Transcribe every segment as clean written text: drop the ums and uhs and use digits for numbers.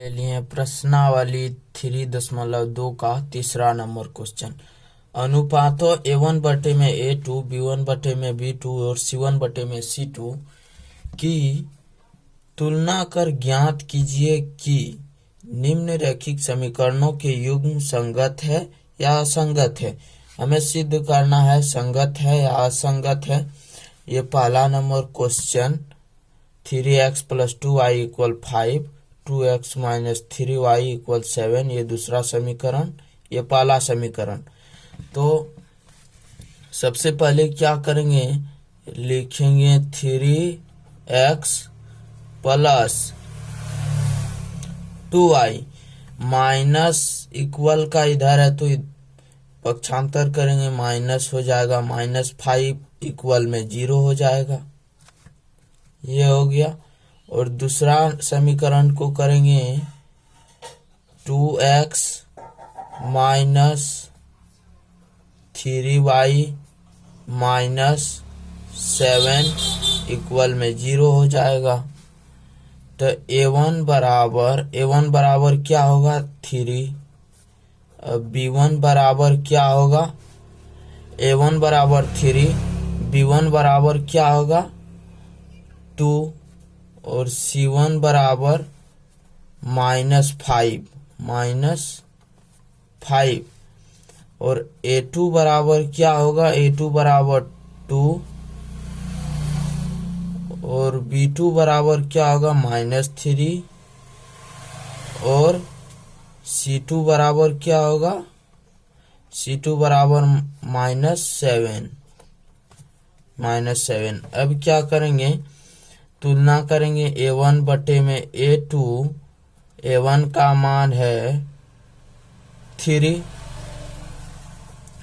ले लिए प्रश्नावली 3.2 का तीसरा नंबर क्वेश्चन। अनुपातों A1 बटे में A2, B1 बटे में B2 और C1 बटे में C2 की तुलना कर ज्ञात कीजिए कि निम्न रैखिक समीकरणों के युग्म संगत है या असंगत है। हमें सिद्ध करना है संगत है या असंगत है। ये पहला number question. 3x + 2y = 5, 2x - 3y = 7, ये दूसरा समीकरण, ये पहला समीकरण। तो सबसे पहले क्या करेंगे, लिखेंगे 3x + 2y माइनस इक्वल का इधर है तो पक्षांतर करेंगे, माइनस हो जाएगा, -5 इक्वल में 0 हो जाएगा। ये हो गया। और दूसरा समीकरण को करेंगे 2x - 3y - 7 इक्वल में 0 हो जाएगा। तो A1 बराबर क्या होगा, 3। B1 बराबर क्या होगा, A1 बराबर 3, B1 बराबर क्या होगा 2 और C1 बराबर -5 और A2 बराबर क्या होगा, A2 बराबर 2 और B2 बराबर क्या होगा -3 और C2 बराबर क्या होगा, C2 बराबर -7। अब क्या करेंगे, तुलना करेंगे A1 बटे में A2। A1 का मान है 3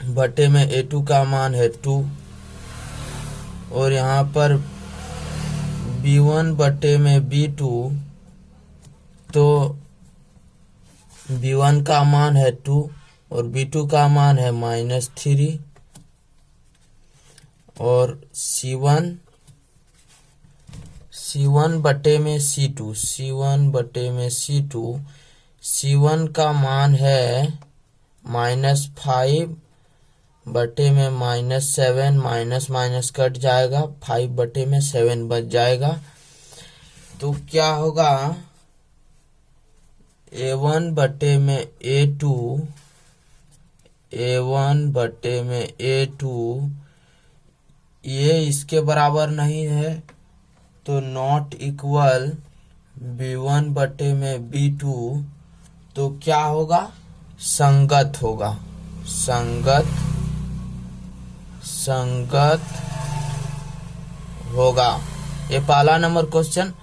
बटे में A2 का मान है 2 और यहाँ पर B1 बटे में B2, तो B1 का मान है 2 और B2 का मान है -3 और C1 बटे में C2, C1 का मान है -5 बटे में -7, माइनस माइनस कट जाएगा, 5 बटे में 7 बच जाएगा। तो क्या होगा, A1 बटे में A2 ये इसके बराबर नहीं है तो नॉट इक्वल B1 बटे में B2, तो क्या होगा, संगत होगा, संगत होगा। ये पहला नंबर क्वेश्चन।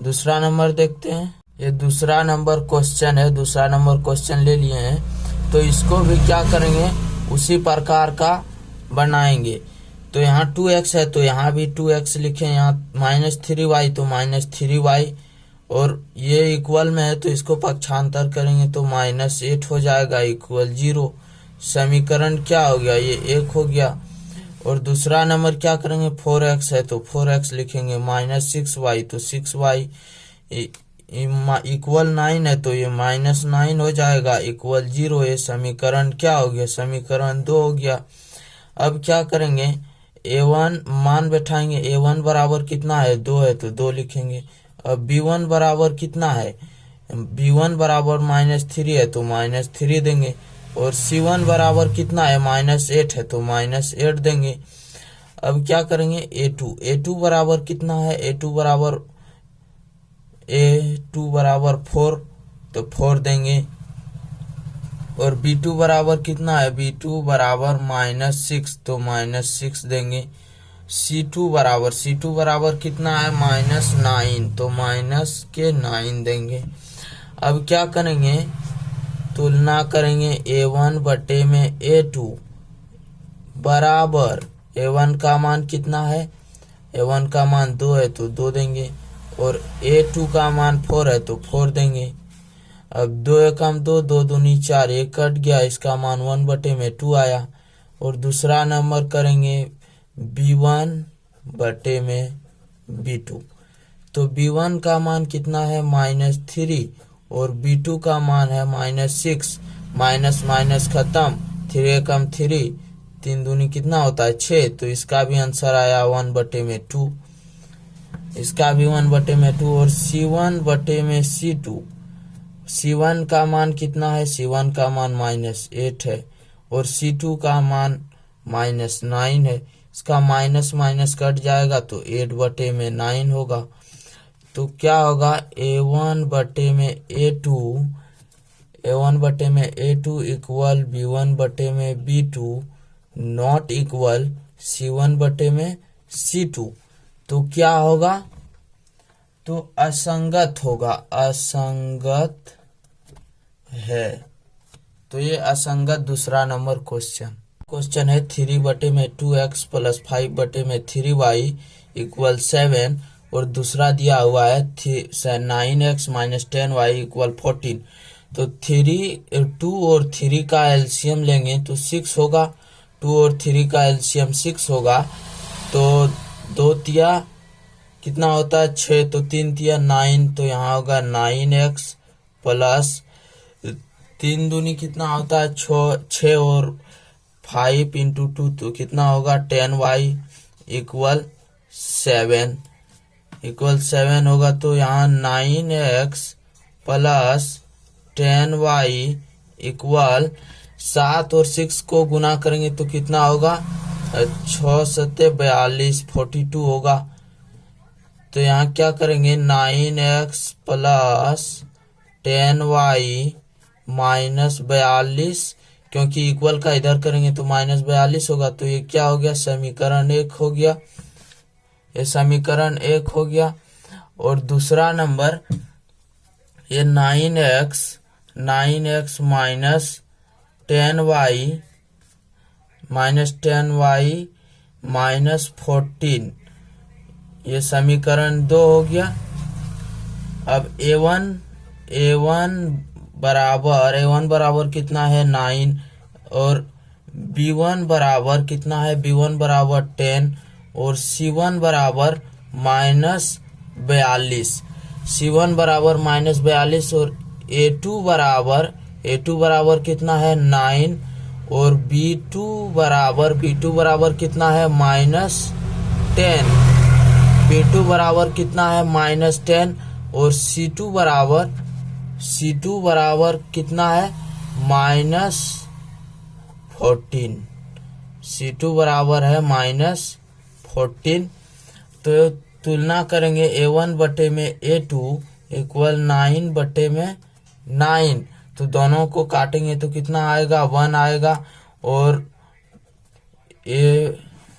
दूसरा नंबर देखते हैं। ये दूसरा नंबर क्वेश्चन है। दूसरा नंबर क्वेश्चन ले लिए हैं तो इसको भी क्या करेंगे, उसी प्रकार का बनाएंगे। तो यहाँ 2x है तो यहाँ भी 2x लिखें, यहाँ -3y तो -3y और ये इक्वल में है तो इसको पक्षांतर करेंगे तो -8 हो जाएगा इक्वल 0। समीकरण क्या हो गया, ये 1 हो गया। और दूसरा नंबर क्या करेंगे, 4x है तो 4x लिखेंगे, -6y तो 6y इक्वल 9 है तो ये -9 हो जाएगा इक्वल 0। ये समीकरण क्या हो गया, समीकरण 2 हो गया। अब क्या करेंगे, A1 मान बैठाएंगे, A1 बराबर कितना है, 2 है तो 2 लिखेंगे। अब B1 बराबर कितना है, B1 बराबर -3 है तो -3 देंगे और C1 बराबर कितना है, -8 है तो -8 देंगे। अब क्या करेंगे, A2 बराबर कितना है, A2 बराबर 4 तो 4 देंगे और B2 बराबर कितना है, B2 बराबर -6 तो -6 देंगे। C2 बराबर कितना है, -9 तो -9 देंगे। अब क्या करेंगे, तुलना करेंगे A1 बटे में A2 बराबर, A1 का मान कितना है, A1 का मान 2 है तो 2 देंगे और A2 का मान 4 है तो 4 देंगे। अब 2 एकम 2, 2 दूनी 4, 1 कट गया, इसका मान 1 बटे में 2 आया। और दूसरा नंबर करेंगे B1 बटे में B2, तो B1 का मान कितना है, -3 और B2 का मान है -6, माइनस माइनस खत्म, 3 एकम 3, 3 दूनी कितना होता है 6, तो इसका भी आंसर आया 1/2, इसका भी 1/2। और C1/C2, C1 का मान कितना है, C1 का मान -8 है और C2 का मान -9 है। इसका माइनस माइनस कट जाएगा तो 8/9 होगा। तो क्या होगा, A1/A2 equal B1/B2 not equal C1/C2। तो क्या होगा, तो असंगत होगा, असंगत है। तो ये असंगत दूसरा नंबर क्वेश्चन है 3/2x + 5/3y = 7 और दूसरा दिया हुआ है 9x - 10y = 14। तो 2 और 3 का एलसीएम लेंगे तो 6 होगा, 2 और 3 का एलसीएम 6 होगा। तो 2 तिया कितना होता है 6, तो 3 तिया 9, तो यहाँ होगा 9x प्लस 3 दूनी कितना होता है 6 और 5 × 2 तो कितना होगा 10y = 7 होगा। तो यहाँ 9x प्लस 10y = 7 और 6 को गुना करेंगे तो कितना होगा 6 7 42 42 होगा। तो यहाँ क्या करेंगे 9x प्लस 10y माइनस 42, क्योंकि इक्वल का इधर करेंगे तो -42 होगा। तो ये क्या हो गया, समीकरण 1 हो गया, ये समीकरण 1 हो गया। और दूसरा नंबर ये 9x माइनस 10y माइनस 14, ये समीकरण 2 हो गया। अब A1 बराबर कितना है 9 और B1 बराबर कितना है, B1 बराबर 10 और C1 बराबर -42, C1 बराबर -42 और A2 बराबर कितना है 9 और B2 बराबर कितना है -10, B2 बराबर कितना है -10 और C2 बराबर कितना है -14, C2 बराबर है -14। तो तुलना करेंगे A1/A2 = 9/9, तो दोनों को काटेंगे तो कितना आएगा 1 आएगा। और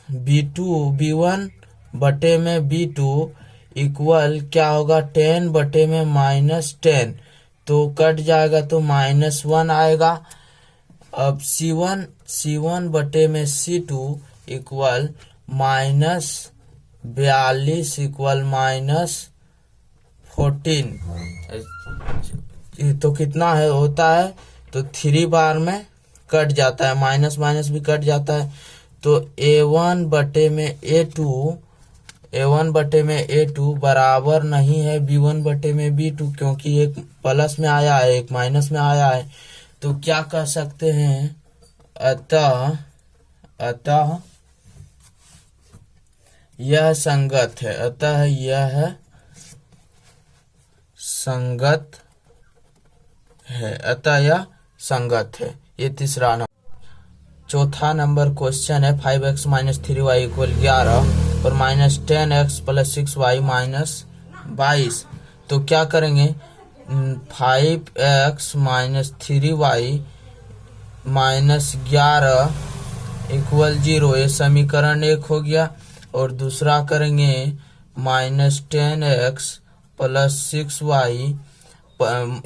B1/B2 इक्वल क्या होगा 10/10, तो कट जाएगा तो -1 आएगा। अब C1/C2 इक्वल -42 = -14, तो कितना है होता है, तो 3 बार में कट जाता है, माइनस माइनस भी कट जाता है। तो A1/A2 बराबर नहीं है B1/B2, क्योंकि एक प्लस में आया है एक माइनस में आया है। तो क्या कह सकते हैं, अतः यह संगत है, अतः यह संगत है। ये तीसरा नंबर। चौथा नंबर क्वेश्चन है 5x - 3y = 11 और -10x + 6y - 22। तो क्या करेंगे 5x - 3y - 11 = 0, ये समीकरण 1 हो गया। और दूसरा करेंगे -10x + 6y,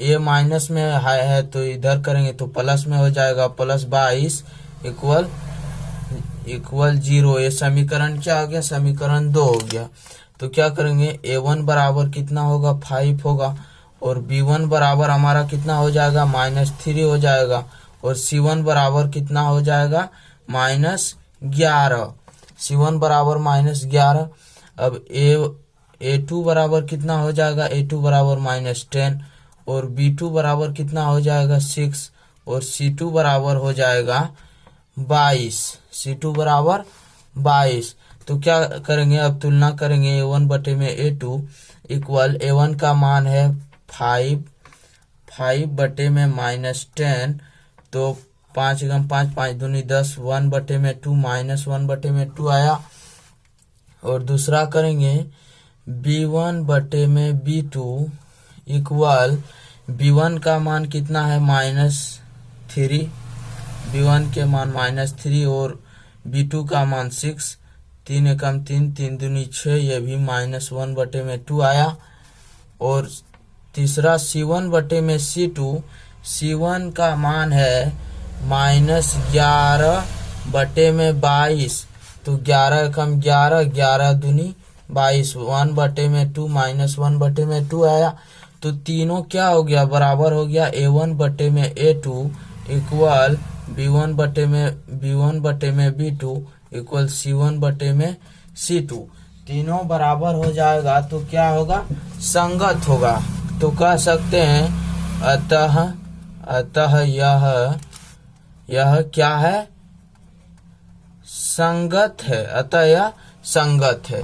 ये माइनस में है तो इधर करेंगे तो प्लस में हो जाएगा, +22 = 0, ये समीकरण क्या हो गया, समीकरण 2 हो गया। तो क्या करेंगे A1 बराबर कितना होगा 5 होगा और B1 बराबर हमारा कितना हो जाएगा -3 हो जाएगा और C1 बराबर कितना हो जाएगा -11, C1 बराबर -11। अब A2 बराबर कितना हो जाएगा, A2 बराबर -10 और B2 बराबर कितना हो जाएगा 6 और C2 बराबर हो जाएगा 22। C2 बराबर 22। तो क्या करेंगे, अब तुलना करेंगे A1 बटे में A2 इक्वल A1 का मान है 5 बटे में -10, तो 5 × 5 5 दूनी 10, 1 बटे में 2 -1 बटे में 2 आया। और दूसरा करेंगे B1 बटे में B2 इक्वल B1 का मान कितना है -3, B1 के मान -3 और B2 का मान 6, 3 एकम 3, 3 दूनी 6, ये भी -1 बटे में 2 आया। और तीसरा C1 बटे में C2, C1 का मान है -11 बटे में 22, तो 11 एकम 11, 11 दूनी 22, 1 बटे में 2 -1 बटे में 2 आया। तो तीनों क्या हो गया, बराबर हो गया A1 बटे में A2 इक्वल B1 बटे में B2 इक्वल C1 बटे में C2। तीनों बराबर हो जाएगा तो क्या होगा, संगत होगा। तो कह सकते हैं अतः यह क्या है, संगत है। अतः यह संगत है।